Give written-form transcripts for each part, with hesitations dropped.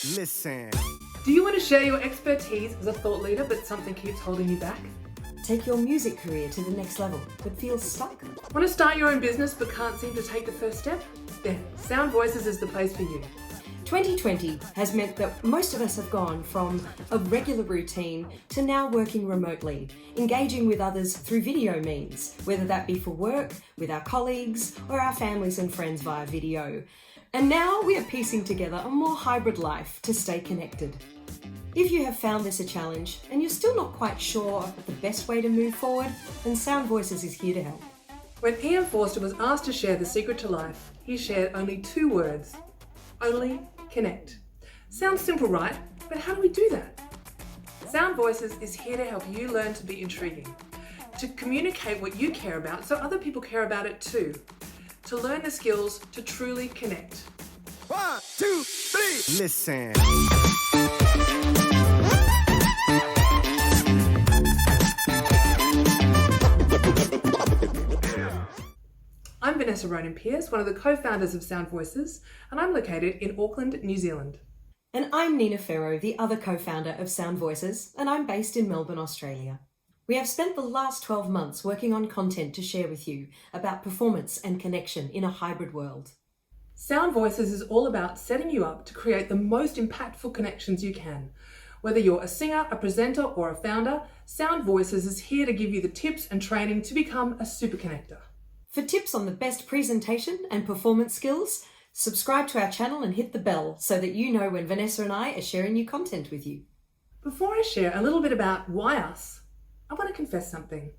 Listen. Do you want to share your expertise as a thought leader, but something keeps holding you back? Take your music career to the next level, but feel stuck? Want to start your own business, but can't seem to take the first step? Then Sound Voices is the place for you. 2020 has meant that most of us have gone from a regular routine to now working remotely, engaging with others through video means, whether that be for work, with our colleagues, or our families and friends via video. And now we are piecing together a more hybrid life to stay connected. If you have found this a challenge and you're still not quite sure of the best way to move forward, then Sound Voices is here to help. When Ian Forster was asked to share the secret to life, he shared only 2 words: only connect. Sounds simple, right? But how do we do that? Sound Voices is here to help you learn to be intriguing, to communicate what you care about so other people care about it too, to learn the skills to truly connect. 1, 2, 3. Listen. I'm Vanessa, ronan-pearce, one of the co-founders of Sound Voices, and I'm located in Auckland, New Zealand. And I'm Nina Ferro, the other co-founder of Sound Voices, and I'm based in Melbourne, Australia. We have spent the last 12 months working on content to share with you about performance and connection in a hybrid world. Sound Voices is all about setting you up to create the most impactful connections you can. Whether you're a singer, a presenter, or a founder, Sound Voices is here to give you the tips and training to become a super connector. For tips on the best presentation and performance skills, subscribe to our channel and hit the bell so that you know when Vanessa and I are sharing new content with you. Before I share a little bit about why us, I want to confess something.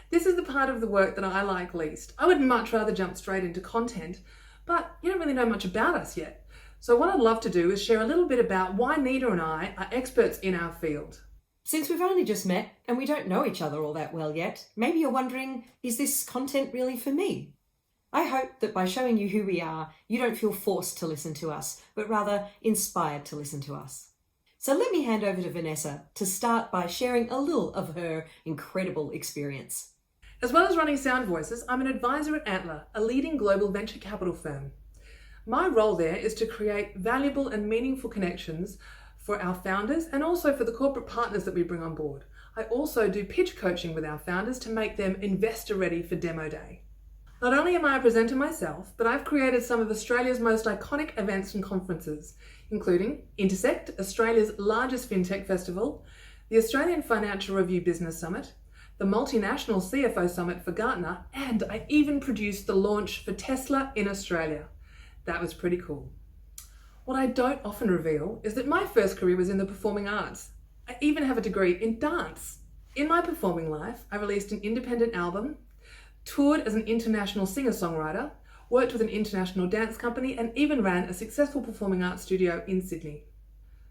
This is the part of the work that I like least. I would much rather jump straight into content, but you don't really know much about us yet. So what I'd love to do is share a little bit about why Nina and I are experts in our field. Since we've only just met and we don't know each other all that well yet, maybe you're wondering, is this content really for me? I hope that by showing you who we are, you don't feel forced to listen to us, but rather inspired to listen to us. So let me hand over to Vanessa to start by sharing a little of her incredible experience. As well as running Sound Voices, I'm an advisor at Antler, a leading global venture capital firm. My role there is to create valuable and meaningful connections for our founders and also for the corporate partners that we bring on board. I also do pitch coaching with our founders to make them investor ready for demo day. Not only am I a presenter myself, but I've created some of Australia's most iconic events and conferences, including Intersect, Australia's largest fintech festival, the Australian Financial Review Business Summit, the multinational CFO Summit for Gartner, and I even produced the launch for Tesla in Australia. That was pretty cool. What I don't often reveal is that my first career was in the performing arts. I even have a degree in dance. In my performing life, I released an independent album, toured as an international singer-songwriter, worked with an international dance company, and even ran a successful performing arts studio in Sydney.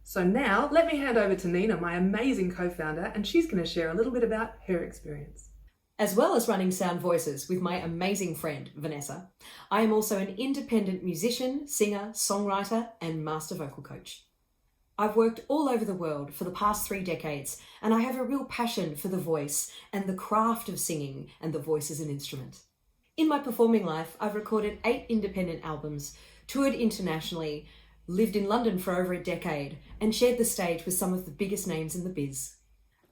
So now, let me hand over to Nina, my amazing co-founder, and she's going to share a little bit about her experience. As well as running Sound Voices with my amazing friend, Vanessa, I am also an independent musician, singer, songwriter, and master vocal coach. I've worked all over the world for the past 3 decades, and I have a real passion for the voice and the craft of singing and the voice as an instrument. In my performing life, I've recorded 8 independent albums, toured internationally, lived in London for over a decade, and shared the stage with some of the biggest names in the biz.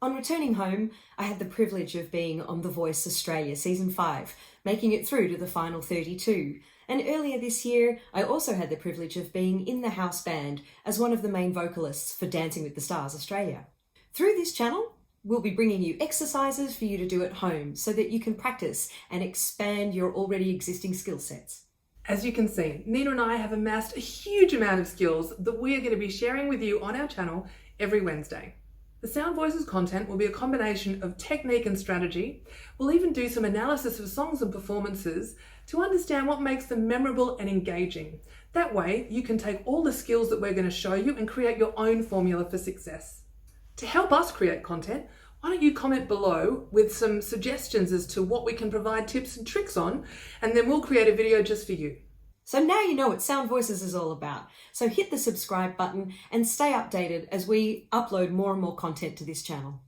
On returning home, I had the privilege of being on The Voice Australia Season 5, making it through to the final 32. And earlier this year, I also had the privilege of being in the house band as one of the main vocalists for Dancing with the Stars Australia. Through this channel, we'll be bringing you exercises for you to do at home so that you can practice and expand your already existing skill sets. As you can see, Nina and I have amassed a huge amount of skills that we are going to be sharing with you on our channel every Wednesday. The Sound Voices content will be a combination of technique and strategy. We'll even do some analysis of songs and performances to understand what makes them memorable and engaging. That way, you can take all the skills that we're going to show you and create your own formula for success. To help us create content, why don't you comment below with some suggestions as to what we can provide tips and tricks on, and then we'll create a video just for you. So now you know what Sound Voices is all about. So hit the subscribe button and stay updated as we upload more and more content to this channel.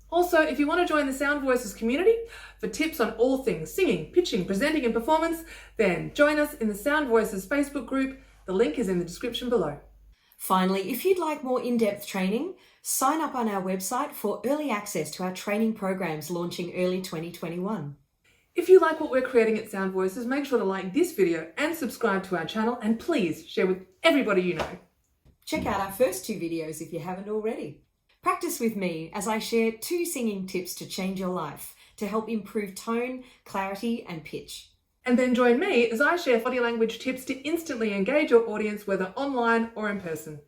Also, if you want to join the Sound Voices community for tips on all things singing, pitching, presenting and performance, then join us in the Sound Voices Facebook group. The link is in the description below. Finally, if you'd like more in-depth training, sign up on our website for early access to our training programs launching early 2021. If you like what we're creating at Sound Voices, make sure to like this video and subscribe to our channel, and please share with everybody you know. Check out our first 2 videos if you haven't already. Practice with me as I share 2 singing tips to change your life to help improve tone, clarity and pitch. And then join me as I share body language tips to instantly engage your audience, whether online or in person.